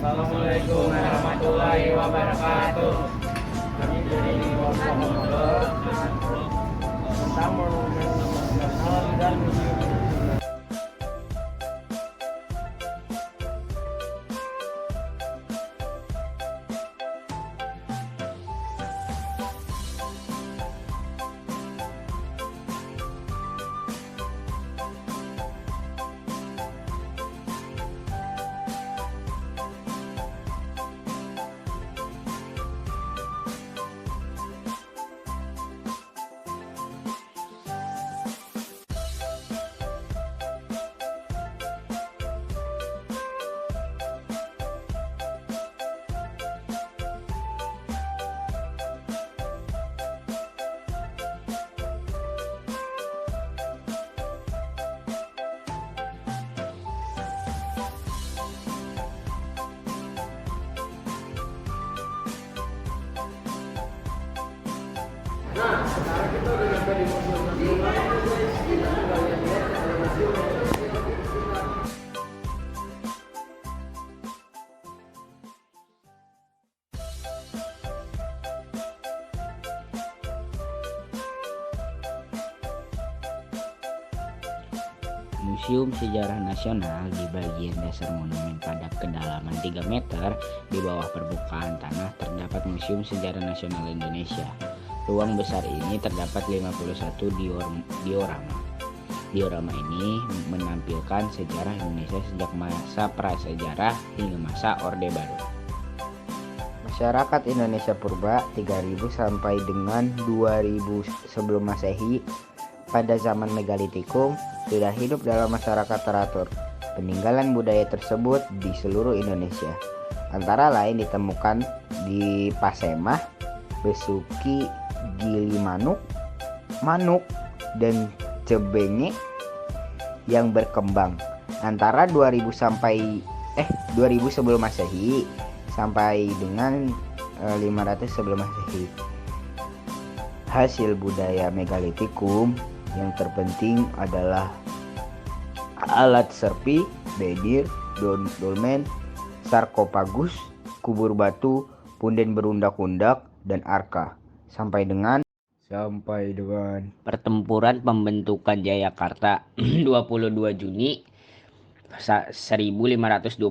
Assalamualaikum warahmatullahi wabarakatuh. Kami dari ngobrol tentang monumen nasional dan museum. Nah, sekarang kita udah sampai di Museum Nasional. Kita tinggal lihat ada museum yang Museum Sejarah Nasional di bagian dasar monumen pada kedalaman 3 meter di bawah permukaan tanah terdapat Museum Sejarah Nasional Indonesia. Ruang besar ini terdapat 51 diorama. Diorama ini menampilkan sejarah Indonesia sejak masa prasejarah hingga masa Orde Baru. Masyarakat Indonesia purba 3000 sampai dengan 2000 sebelum Masehi pada zaman Megalitikum sudah hidup dalam masyarakat teratur. Peninggalan budaya tersebut di seluruh Indonesia antara lain ditemukan di Pasemah, Besuki, Gilimanuk, Manuk, dan Cebenge yang berkembang antara 2000 sebelum Masehi sampai dengan 500 sebelum Masehi. Hasil budaya Megalitikum yang terpenting adalah alat serpi, bedir, dolmen, sarkofagus, kubur batu, punden berundak-undak, dan arka. Sampai dengan pertempuran pembentukan Jayakarta 22 Juni 1527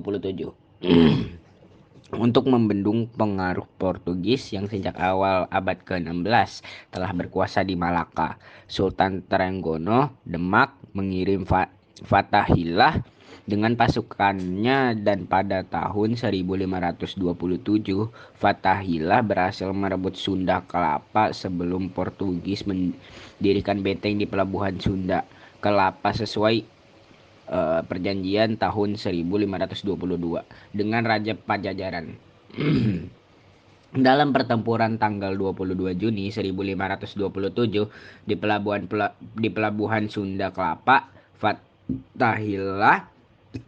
untuk membendung pengaruh Portugis yang sejak awal abad ke-16 telah berkuasa di Malaka. Sultan Trenggono Demak mengirim Fathahillah dengan pasukannya dan pada tahun 1527 Fathahillah berhasil merebut Sunda Kelapa sebelum Portugis mendirikan benteng di pelabuhan Sunda Kelapa sesuai perjanjian tahun 1522 dengan Raja Pajajaran. Dalam pertempuran tanggal 22 Juni 1527 di pelabuhan Sunda Kelapa, Fathahillah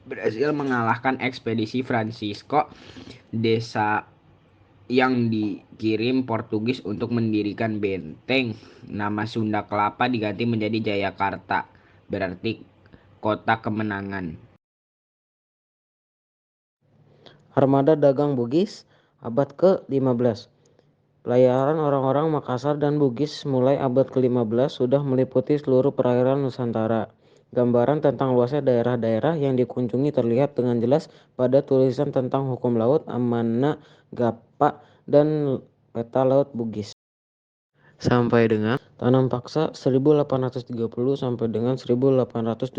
berhasil mengalahkan ekspedisi Francisco Desa yang dikirim Portugis untuk mendirikan benteng. Nama Sunda Kelapa diganti menjadi Jayakarta, berarti kota kemenangan. Armada dagang Bugis abad ke-15. Pelayaran orang-orang Makassar dan Bugis mulai abad ke-15 sudah meliputi seluruh perairan Nusantara. Gambaran tentang luasnya daerah-daerah yang dikunjungi terlihat dengan jelas pada tulisan tentang hukum laut Amanna Gappa dan peta laut Bugis. Sampai dengan Tanam Paksa 1830 sampai dengan 1870.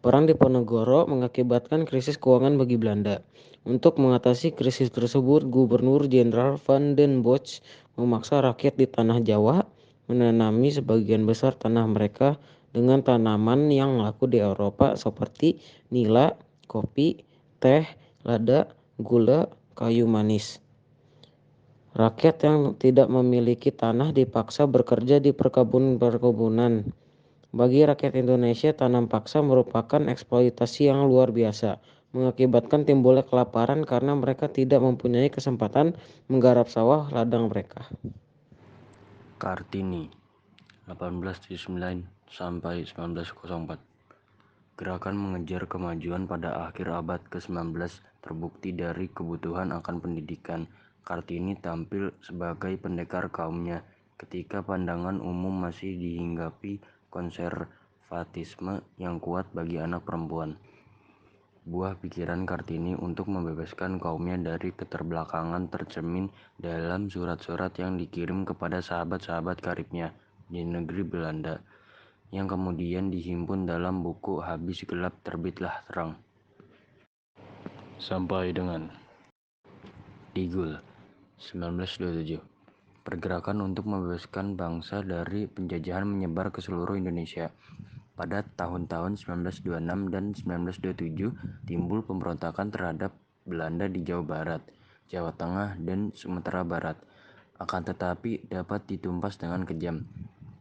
Perang Diponegoro mengakibatkan krisis keuangan bagi Belanda. Untuk mengatasi krisis tersebut, Gubernur Jenderal Van den Bosch memaksa rakyat di tanah Jawa menanami sebagian besar tanah mereka dengan tanaman yang laku di Eropa seperti nila, kopi, teh, lada, gula, kayu manis. Rakyat yang tidak memiliki tanah dipaksa bekerja di perkebunan. Bagi rakyat Indonesia, tanam paksa merupakan eksploitasi yang luar biasa, mengakibatkan timbulnya kelaparan karena mereka tidak mempunyai kesempatan menggarap sawah ladang mereka. Kartini 1879 sampai 1904. Gerakan mengejar kemajuan pada akhir abad ke-19 terbukti dari kebutuhan akan pendidikan. Kartini tampil sebagai pendekar kaumnya ketika pandangan umum masih dihinggapi konservatisme yang kuat bagi anak perempuan. Buah pikiran Kartini untuk membebaskan kaumnya dari keterbelakangan tercermin dalam surat-surat yang dikirim kepada sahabat-sahabat karibnya di negeri Belanda, yang kemudian dihimpun dalam buku Habis Gelap Terbitlah Terang. Sampai dengan Die Gaulle, 1927. Pergerakan untuk membebaskan bangsa dari penjajahan menyebar ke seluruh Indonesia. Pada tahun-tahun 1926 dan 1927 timbul pemberontakan terhadap Belanda di Jawa Barat, Jawa Tengah, dan Sumatera Barat. Akan tetapi dapat ditumpas dengan kejam.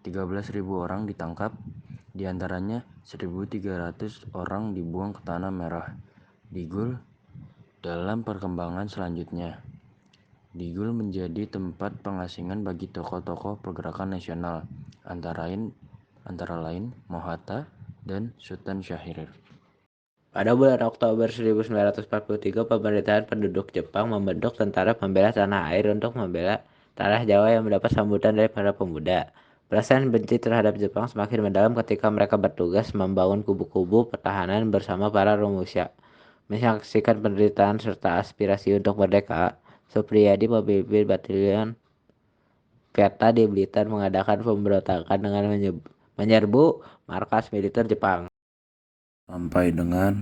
13.000 orang ditangkap, diantaranya 1.300 orang dibuang ke Tanah Merah. Die Gaulle dalam perkembangan selanjutnya, Die Gaulle menjadi tempat pengasingan bagi tokoh-tokoh pergerakan nasional, antara lain Mohatta dan Sultan Syahrir. Pada bulan Oktober 1943, pemerintahan penduduk Jepang membentuk Tentara Pembela Tanah Air untuk membela tanah Jawa yang mendapat sambutan dari para pemuda. Perasaan benci terhadap Jepang semakin mendalam ketika mereka bertugas membangun kubu-kubu pertahanan bersama para Romusha. Menyaksikan penderitaan serta aspirasi untuk merdeka, Supriyadi, pemimpin batalion Peta di Blitar, mengadakan pemberontakan dengan menyerbu markas militer Jepang. Sampai dengan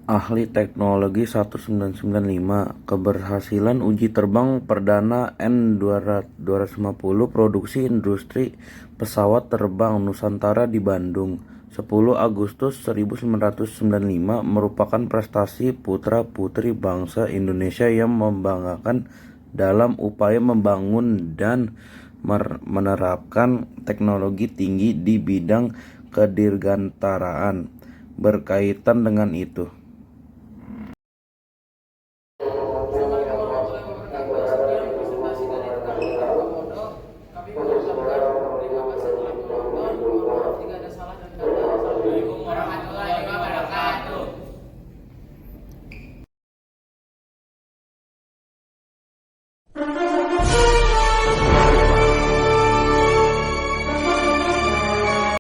Ahli Teknologi 1995, keberhasilan uji terbang perdana N250 produksi industri pesawat terbang Nusantara di Bandung, 10 Agustus 1995 merupakan prestasi putra-putri bangsa Indonesia yang membanggakan dalam upaya membangun dan menerapkan teknologi tinggi di bidang kedirgantaraan. Berkaitan dengan itu,